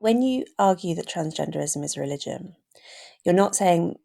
when you argue that transgenderism is a religion, you're not saying,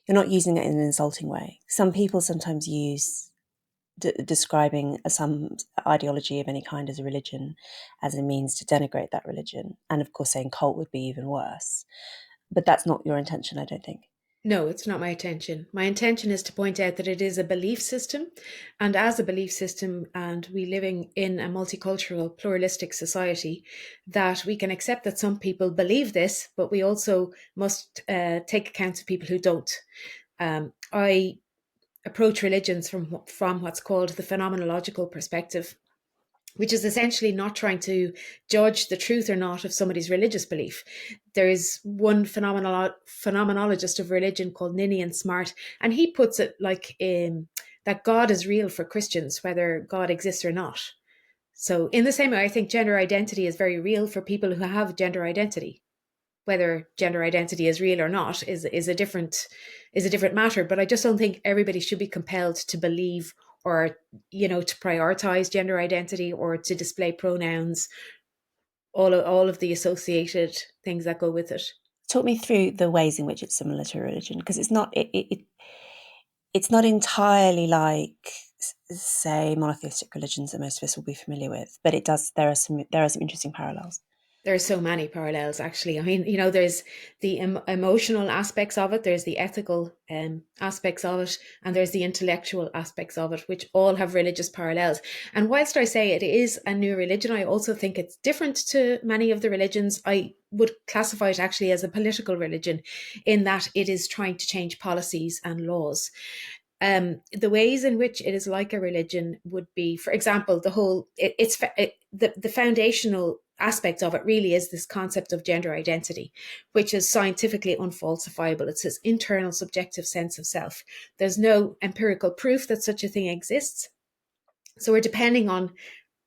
you're not using it in an insulting way. Some people sometimes use describing some ideology of any kind as a religion as a means to denigrate that religion. And of course, saying cult would be even worse. But that's not your intention, I don't think. No, it's not my intention. My intention is to point out that it is a belief system. And as a belief system, and we living in a multicultural, pluralistic society, that we can accept that some people believe this, but we also must take account of people who don't. I approach religions from what's called the phenomenological perspective, which is essentially not trying to judge the truth or not of somebody's religious belief. There is one phenomenologist of religion called Ninian Smart, and he puts it like that God is real for Christians, whether God exists or not. So in the same way, I think gender identity is very real for people who have gender identity. Whether gender identity is real or not is a different matter. But I just don't think everybody should be compelled to believe or to prioritize gender identity or to display pronouns, all of the associated things that go with it. Talk me through the ways in which it's similar to religion, because it's not entirely like, say, monotheistic religions that most of us will be familiar with, but it does. There are some interesting parallels. There are so many parallels, actually. I mean, there's the emotional aspects of it, there's the ethical aspects of it, and there's the intellectual aspects of it, which all have religious parallels. And whilst I say it is a new religion, I also think it's different to many of the religions. I would classify it actually as a political religion, in that it is trying to change policies and laws. The ways in which it is like a religion would be, for example, the foundational aspect of it really is this concept of gender identity, which is scientifically unfalsifiable. It's this internal subjective sense of self. There's no empirical proof that such a thing exists. So we're depending on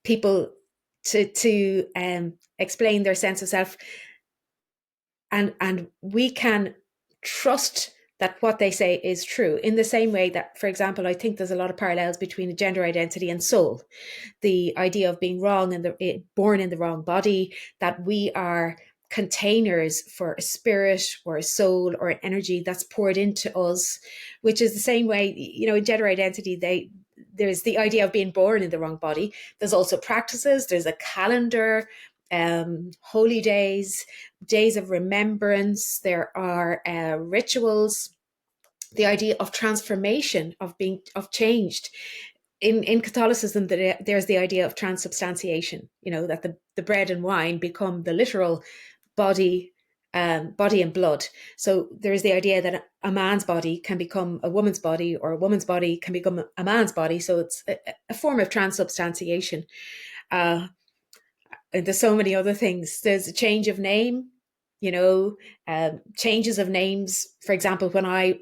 people to explain their sense of self, and we can trust that what they say is true, in the same way that, for example, I think there's a lot of parallels between gender identity and soul. The idea of being born in the wrong body, that we are containers for a spirit or a soul or an energy that's poured into us, which is the same way, in gender identity, there's the idea of being born in the wrong body. There's also practices, there's a calendar, holy days, days of remembrance, there are rituals, the idea of transformation, of changed. In Catholicism, there's the idea of transubstantiation, that the bread and wine become the literal body and blood. So there's the idea that a man's body can become a woman's body, or a woman's body can become a man's body. So it's a form of transubstantiation. And there's so many other things. There's a change of name, changes of names. For example, when I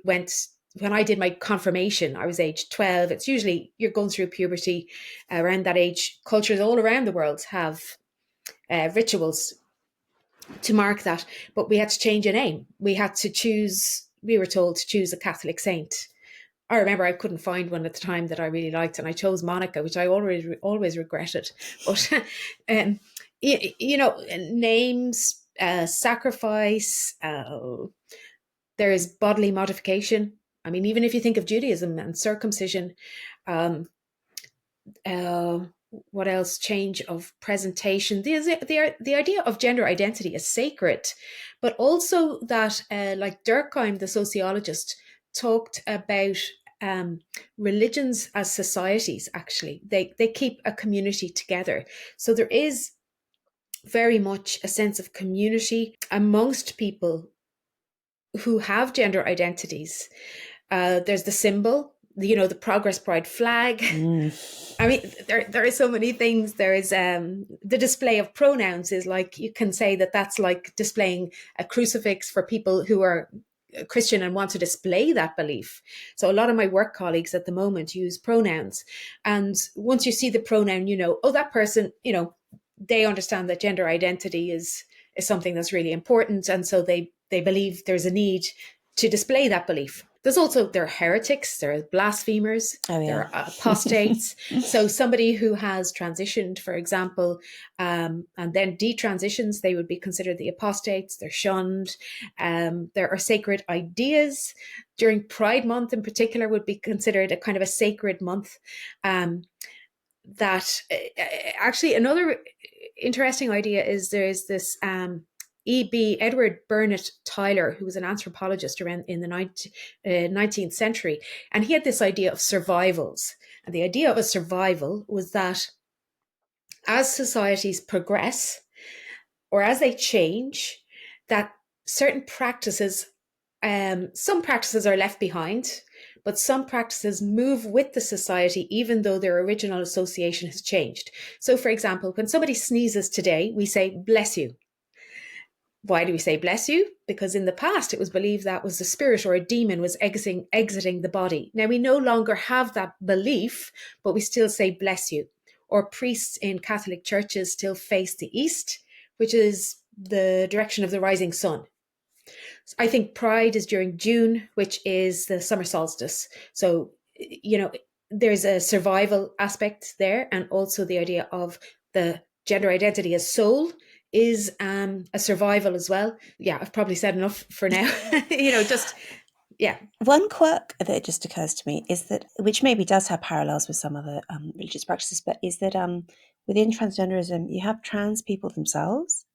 did my confirmation, I was age 12. It's usually you're going through puberty around that age. Cultures all around the world have rituals to mark that, but we had to change a name. We were told to choose a Catholic saint. I remember I couldn't find one at the time that I really liked, and I chose Monica, which I always regretted. But names, sacrifice. There is bodily modification. I mean, even if you think of Judaism and circumcision, what else? Change of presentation. The idea of gender identity is sacred, but also that, like Durkheim, the sociologist, talked about religions as societies. Actually, they keep a community together. So there is very much a sense of community amongst people who have gender identities. There's the symbol, the Progress Pride flag. I mean, there are so many things. There is the display of pronouns is like, you can say that's like displaying a crucifix for people who are Christian and want to display that belief. So a lot of my work colleagues at the moment use pronouns. And once you see the pronoun, that person, they understand that gender identity is something that's really important. And so they believe there's a need to display that belief. There are heretics, there are blasphemers, Oh, there yeah. are apostates. So somebody who has transitioned, for example, and then detransitions, they would be considered the apostates. They're shunned. There are sacred ideas. During Pride Month, in particular, would be considered a kind of a sacred month. That actually another interesting idea is there is this E.B. Edward Burnett Tyler, who was an anthropologist around in the 19th century, and he had this idea of survivals. And the idea of a survival was that as societies progress or as they change, that certain practices, some practices are left behind, but some practices move with the society even though their original association has changed. So, for example, when somebody sneezes today, we say, bless you. Why do we say bless you? Because in the past it was believed that was the spirit or a demon was exiting the body. Now we no longer have that belief, but we still say bless you. Or priests in Catholic churches still face the east, which is the direction of the rising sun. I think Pride is during June, which is the summer solstice. So, there's a survival aspect there, and also the idea of the gender identity as soul is a survival as well. Yeah, I've probably said enough for now. Just, yeah. One quirk that just occurs to me is that, which maybe does have parallels with some other religious practices, but is that within transgenderism, you have trans people themselves,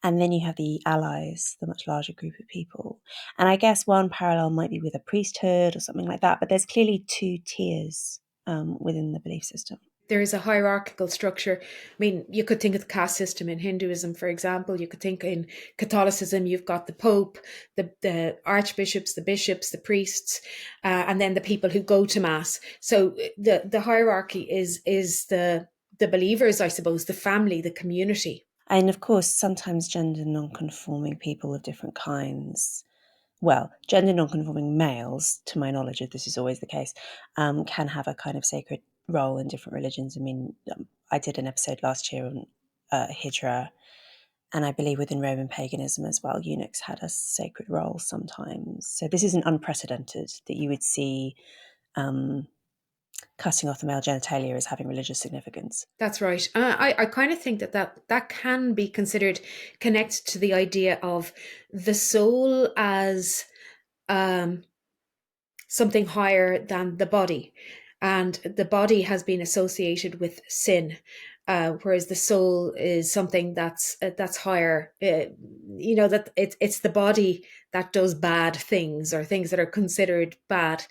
and then you have the allies, the much larger group of people. And I guess one parallel might be with a priesthood or something like that, but there's clearly two tiers within the belief system. There is a hierarchical structure. I mean, you could think of the caste system in Hinduism, for example. You could think in Catholicism, you've got the Pope, the archbishops, the bishops, the priests, and then the people who go to mass. So the hierarchy is the believers, I suppose, the family, the community. And of course, sometimes gender non-conforming people of different kinds, well, gender non-conforming males, to my knowledge, if this is always the case, can have a kind of sacred role in different religions. I mean, I did an episode last year on Hydra, and I believe within Roman paganism as well, eunuchs had a sacred role sometimes. So this isn't unprecedented that you would see cutting off the male genitalia as having religious significance. That's right. I kind of think that can be considered connected to the idea of the soul as something higher than the body. And the body has been associated with sin, whereas the soul is something that's higher. That it's the body that does bad things or things that are considered bad.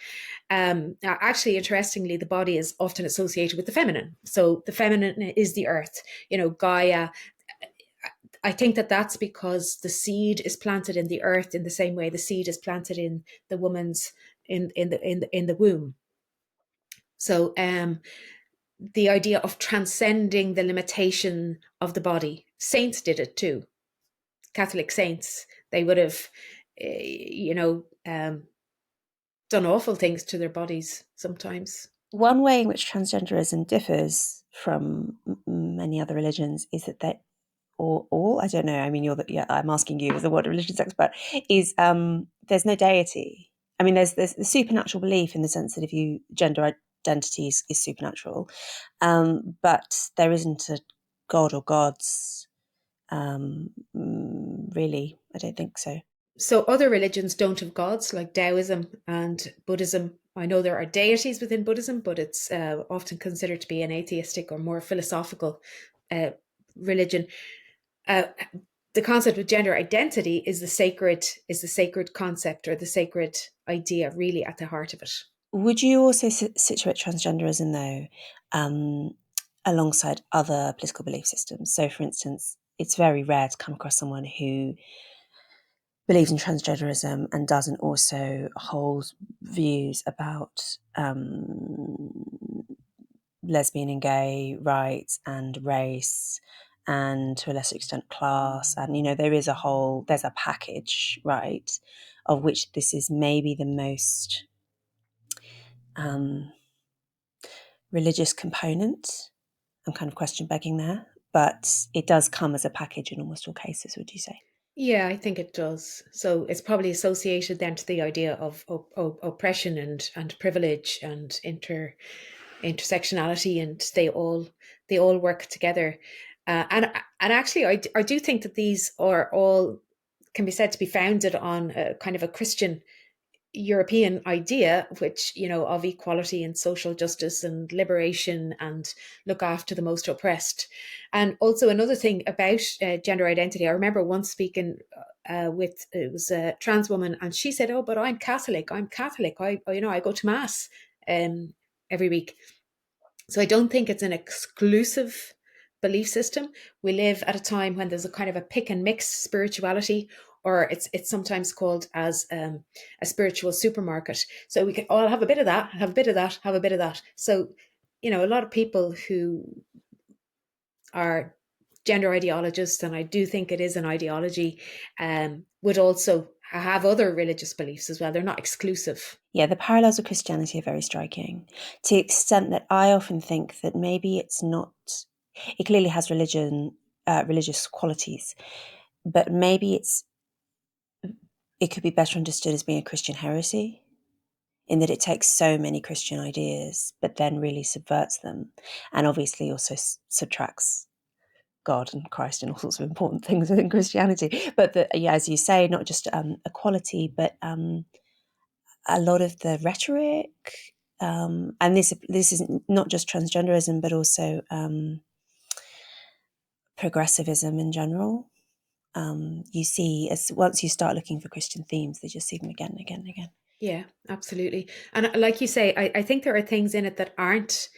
Actually, interestingly, the body is often associated with the feminine. So the feminine is the earth. Gaia. I think that's because the seed is planted in the earth in the same way the seed is planted in the woman's in the womb. So the idea of transcending the limitation of the body. Saints did it too. Catholic saints, they would have, done awful things to their bodies sometimes. One way in which transgenderism differs from many other religions is that they, or all, I don't know, I mean, I'm asking you as a what religions expert, is there's no deity. I mean, there's the supernatural belief in the sense that if you gender identity is supernatural, but there isn't a god or gods, really. I don't think so. So other religions don't have gods like Taoism and Buddhism. I know there are deities within Buddhism, but it's often considered to be an atheistic or more philosophical religion. The concept of gender identity is the sacred concept or the sacred idea really at the heart of it. Would you also situate transgenderism, though, alongside other political belief systems? So, for instance, it's very rare to come across someone who believes in transgenderism and doesn't also hold views about lesbian and gay rights and race and, to a lesser extent, class. And, there's a package, right, of which this is maybe the most religious component. I'm kind of question begging there, but it does come as a package in almost all cases, would you say? Yeah, I think it does. So it's probably associated then to the idea of oppression and privilege and intersectionality, and they all work together. And actually, I do think that these are all can be said to be founded on a kind of a Christian European idea, which, you know, of equality and social justice and liberation and look after the most oppressed. And also another thing about gender identity, I remember once speaking with, it was a trans woman, and she said, "Oh, but I'm Catholic. I'm Catholic. You know, I go to mass um, every week." So I don't think it's an exclusive belief system. We live at a time when there's a kind of a pick and mix spirituality, or it's sometimes called as a spiritual supermarket. So we can all have a bit of that, have a bit of that, have a bit of that. So, you know, a lot of people who are gender ideologists, and I do think it is an ideology, would also have other religious beliefs as well. They're not exclusive. Yeah, the parallels with Christianity are very striking, to the extent that I often think that maybe it's not. It clearly has religious qualities, but maybe it could be better understood as being a Christian heresy, in that it takes so many Christian ideas, but then really subverts them, and obviously also subtracts God and Christ and all sorts of important things within Christianity. But yeah, as you say, not just equality, but a lot of the rhetoric, and this is not just transgenderism, but also progressivism in general. You see, as once you start looking for Christian themes, they just see them again and again and again. Yeah, absolutely. And like you say, I think there are things in it that aren't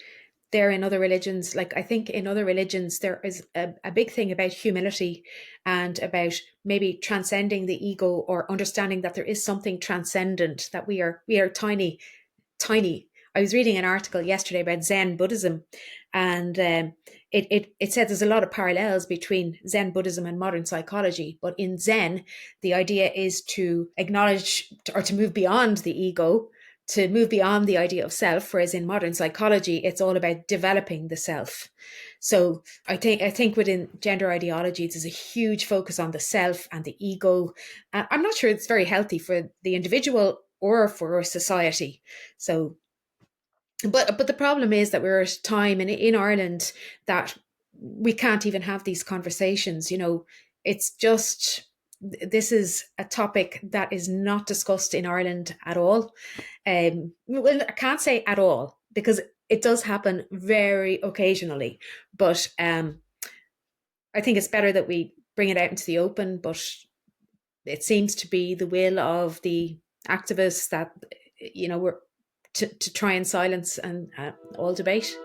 there in other religions. Like I think in other religions, there is a big thing about humility and about maybe transcending the ego, or understanding that there is something transcendent, that we are tiny, tiny. I was reading an article yesterday about Zen Buddhism, and it said there's a lot of parallels between Zen Buddhism and modern psychology. But in Zen, the idea is to acknowledge, or to move beyond the ego, to move beyond the idea of self. Whereas in modern psychology, it's all about developing the self. So I think within gender ideology, there's a huge focus on the self and the ego. I'm not sure it's very healthy for the individual or for society. So, but the problem is that we're at a time in Ireland that we can't even have these conversations. You know, it's just, this is a topic that is not discussed in Ireland at all. Well, I can't say at all, because it does happen very occasionally. But I think it's better that we bring it out into the open. But it seems to be the will of the activists that, you know, we're to try and silence and all debate.